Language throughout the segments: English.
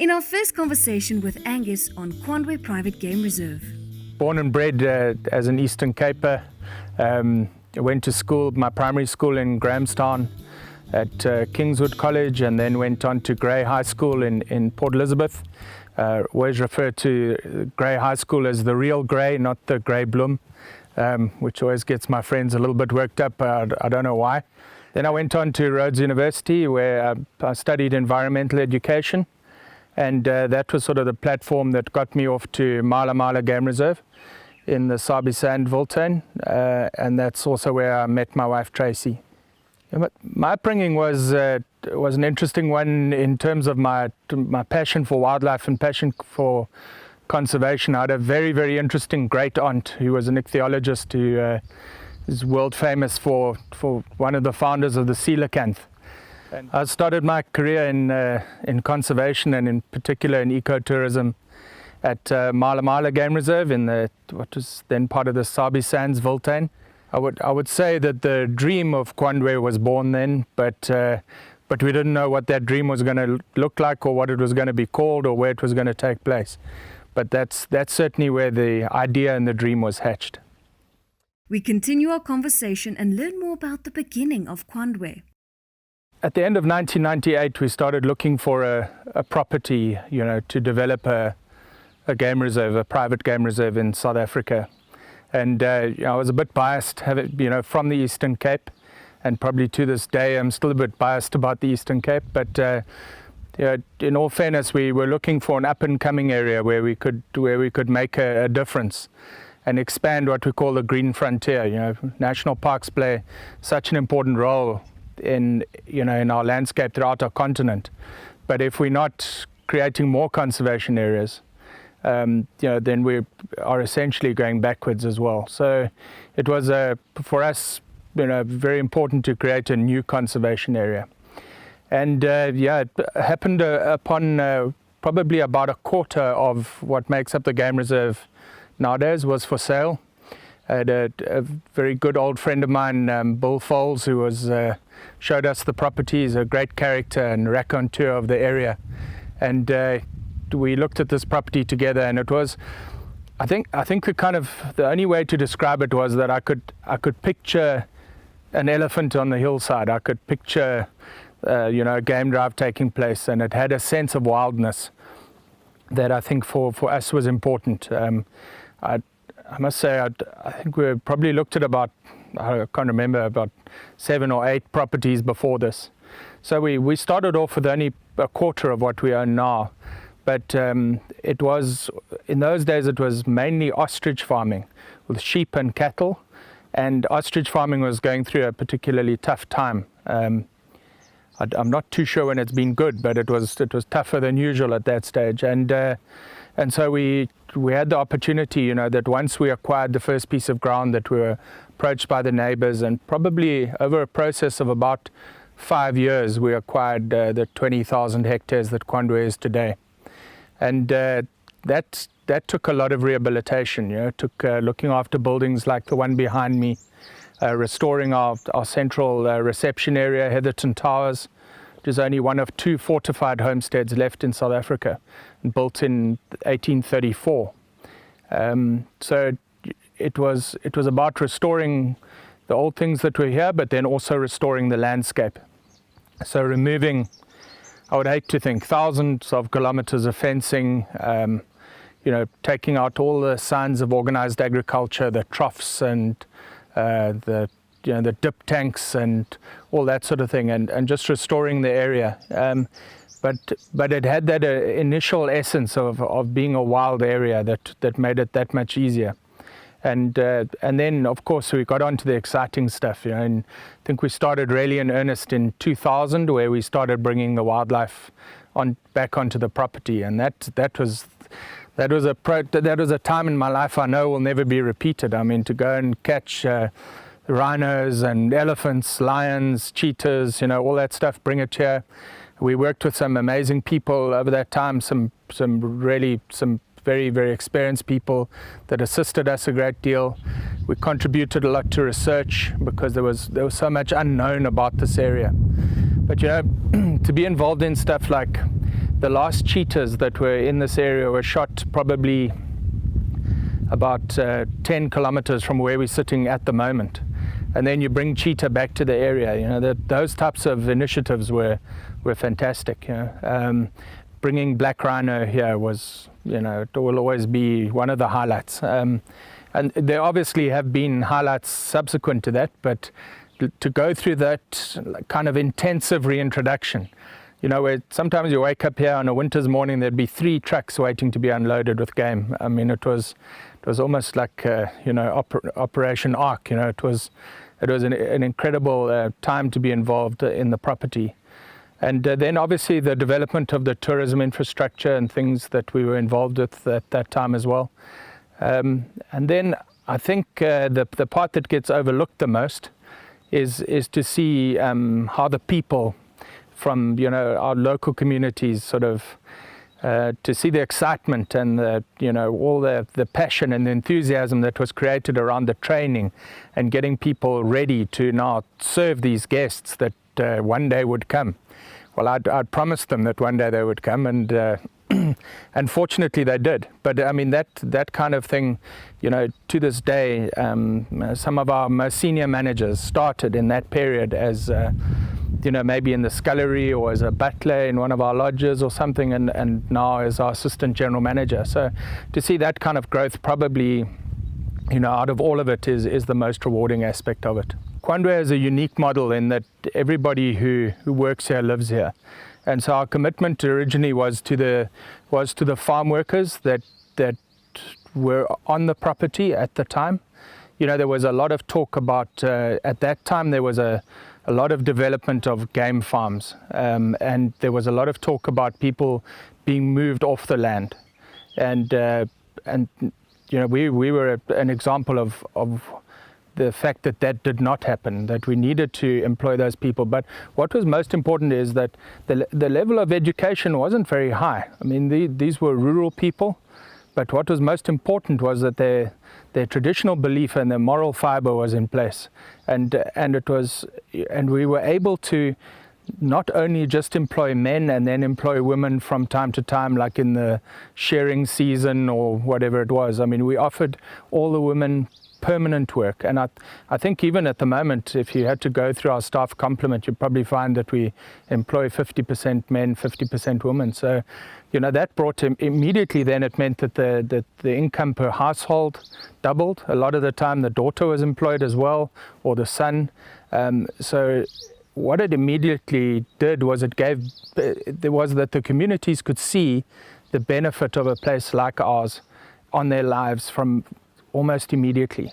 In our first conversation with Angus on Kwandwe Private Game Reserve. Born and bred as an Eastern Caper. I went to school, my primary school in Grahamstown at Kingswood College, and then went on to Grey High School in Port Elizabeth. Always refer to Grey High School as the real Grey, not the Grey Bloom, which always gets my friends a little bit worked up. I don't know why. Then I went on to Rhodes University, where I studied environmental education, and that was sort of the platform that got me off to Mala Game Reserve in the Sabi Sandville, and that's also where I met my wife Tracy. My upbringing was an interesting one in terms of my passion for wildlife and passion for conservation. I had a very interesting great aunt who was an ichthyologist who is world famous for one of the founders of the coelacanth. And I started my career in conservation, and in particular in ecotourism at Mala Game Reserve in what was then part of the Sabi Sands Viltain. I would say that the dream of Kwandwe was born then, but we didn't know what that dream was going to look like, or what it was going to be called, or where it was going to take place. But that's certainly where the idea and the dream was hatched. We continue our conversation and learn more about the beginning of Kwandwe. At the end of 1998, we started looking for a property, to develop a game reserve, a private game reserve in South Africa. And I was a bit biased, from the Eastern Cape, and probably to this day I'm still a bit biased about the Eastern Cape. But in all fairness, we were looking for an up-and-coming area where we could make a difference and expand what we call the green frontier. National parks play such an important role in our landscape throughout our continent. But if we're not creating more conservation areas, then we are essentially going backwards as well. So it was for us, very important to create a new conservation area. And it happened upon probably about a quarter of what makes up the game reserve nowadays was for sale. I had a very good old friend of mine, Bill Foles, who showed us the property. He's a great character and raconteur of the area. And we looked at this property together, and it was, I think the only way to describe it was that I could picture an elephant on the hillside. I could picture a game drive taking place, and it had a sense of wildness that I think for us was important. I must say, I think we probably looked at about 7 or 8 properties before this. So we started off with only a quarter of what we own now. But it was, in those days, it was mainly ostrich farming with sheep and cattle, and ostrich farming was going through a particularly tough time. I'm not too sure when it's been good, but it was tougher than usual at that stage. And so we had the opportunity, that once we acquired the first piece of ground, that we were approached by the neighbors, and probably over a process of about 5 years, we acquired the 20,000 hectares that Kwandwe is today. And that took a lot of rehabilitation. It took looking after buildings like the one behind me, restoring our central reception area, Heatherton Towers, which is only one of 2 fortified homesteads left in South Africa, and built in 1834. So it was about restoring the old things that were here, but then also restoring the landscape. So removing, I would hate to think, thousands of kilometers of fencing, taking out all the signs of organized agriculture, the troughs and the dip tanks and all that sort of thing, and just restoring the area. But it had that initial essence of being a wild area that made it that much easier. And then, of course, we got on to the exciting stuff. And I think we started really in earnest in 2000, where we started bringing the wildlife back onto the property. And that was a time in my life I know will never be repeated. I mean, to go and catch rhinos and elephants, lions, cheetahs, all that stuff, bring it here. We worked with some amazing people over that time, some very experienced people that assisted us a great deal. We contributed a lot to research because there was so much unknown about this area. But to be involved in stuff like the last cheetahs that were in this area were shot probably about 10 kilometers from where we're sitting at the moment. And then you bring cheetah back to the area. You know, those types of initiatives were fantastic. You know. Bringing black rhino here was, you know, it will always be one of the highlights. And there obviously have been highlights subsequent to that, but to go through that kind of intensive reintroduction, you know, where sometimes you wake up here on a winter's morning, there'd be 3 trucks waiting to be unloaded with game. I mean, it was almost like, you know, Operation Ark. You know, it was an incredible time to be involved in the property. And then obviously the development of the tourism infrastructure and things that we were involved with at that time as well. And then I think the part that gets overlooked the most is to see how the people from, you know, our local communities sort of to see the excitement and the, you know, all the passion and the enthusiasm that was created around the training and getting people ready to now serve these guests that one day would come. Well, I'd promised them that one day they would come, and unfortunately they did. But I mean, that kind of thing, you know, to this day, some of our most senior managers started in that period as, you know, maybe in the scullery or as a butler in one of our lodges or something, and now as our assistant general manager. So to see that kind of growth, probably, you know, out of all of it is the most rewarding aspect of it. Kwandwe is a unique model in that everybody who works here lives here. And so our commitment originally was to the farm workers that were on the property at the time. You know, there was a lot of talk about, at that time there was a lot of development of game farms, and there was a lot of talk about people being moved off the land. And you know, we were an example of the fact that did not happen, that we needed to employ those people. But what was most important is that the level of education wasn't very high. I mean, these were rural people, but what was most important was that their traditional belief and their moral fiber was in place. And we were able to not only just employ men and then employ women from time to time, like in the shearing season or whatever it was. I mean, we offered all the women permanent work, and I think even at the moment, if you had to go through our staff complement, you'd probably find that we employ 50% men, 50% women. So, you know, that brought immediately then it meant that the income per household doubled. A lot of the time the daughter was employed as well, or the son. So what it immediately did was that the communities could see the benefit of a place like ours on their lives from almost immediately.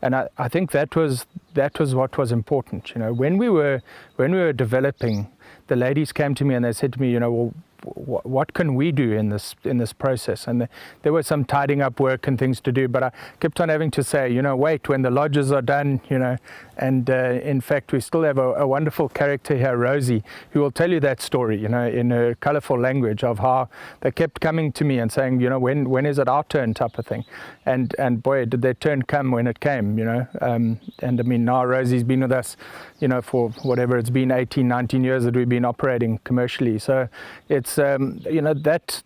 And I think that was what was important. You know, when we were developing, the ladies came to me and they said to me, you know, well, what can we do in this process? And there was some tidying up work and things to do, but I kept on having to say, you know, wait, when the lodges are done, you know. And in fact, we still have a wonderful character here, Rosie, who will tell you that story, you know, in her colorful language of how they kept coming to me and saying, you know, when is it our turn, type of thing. And boy, did their turn come when it came, you know. And I mean, now Rosie's been with us, you know, for whatever it's been, 18, 19 years that we've been operating commercially. So it's, you know, that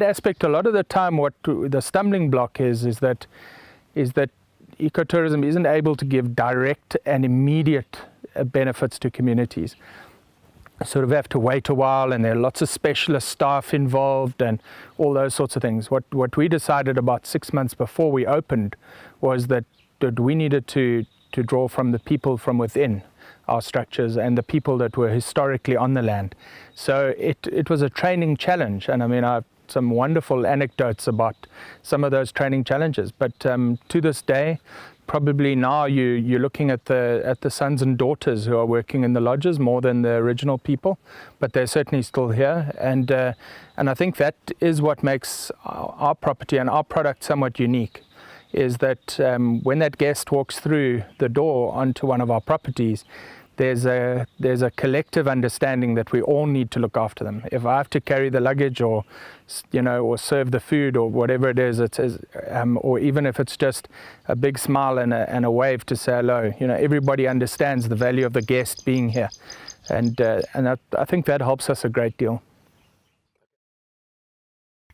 aspect, a lot of the time, what the stumbling block is that ecotourism isn't able to give direct and immediate benefits to communities. Sort of have to wait a while, and there are lots of specialist staff involved and all those sorts of things. What we decided about 6 months before we opened was that we needed to draw from the people from within our structures and the people that were historically on the land. So it was a training challenge, and I mean, I have some wonderful anecdotes about some of those training challenges. But to this day, probably now you're looking at the sons and daughters who are working in the lodges more than the original people, but they're certainly still here. And I think that is what makes our property and our product somewhat unique, is that when that guest walks through the door onto one of our properties, there's a collective understanding that we all need to look after them. If I have to carry the luggage, or you know, or serve the food, or whatever it is, or even if it's just a big smile and a wave to say hello, you know, everybody understands the value of the guest being here, and I think that helps us a great deal.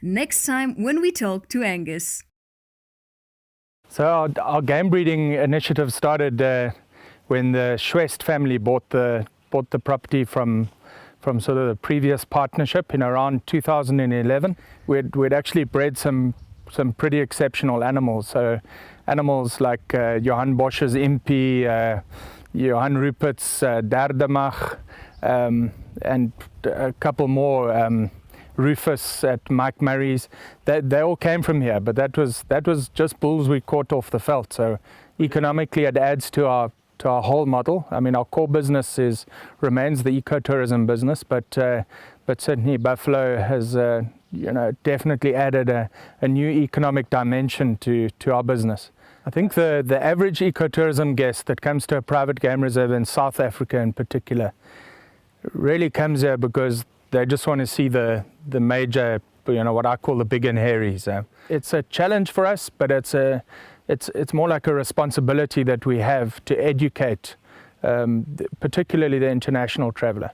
next time when we talk to Angus. So our game breeding initiative started when the Schwest family bought the property from sort of the previous partnership in around 2011. We'd actually bred some pretty exceptional animals. So animals like Johann Bosch's Impi, Johann Rupert's Derdemach, and a couple more, Rufus at Mike Murray's. They all came from here, but that was just bulls we caught off the veld. So economically it adds to our whole model. I mean, our core business remains the ecotourism business, but certainly buffalo has definitely added a new economic dimension to our business. I think the average ecotourism guest that comes to a private game reserve in South Africa in particular really comes here because they just want to see the major, what I call the big and hairies. It's a challenge for us, but it's more like a responsibility that we have to educate, particularly the international traveller.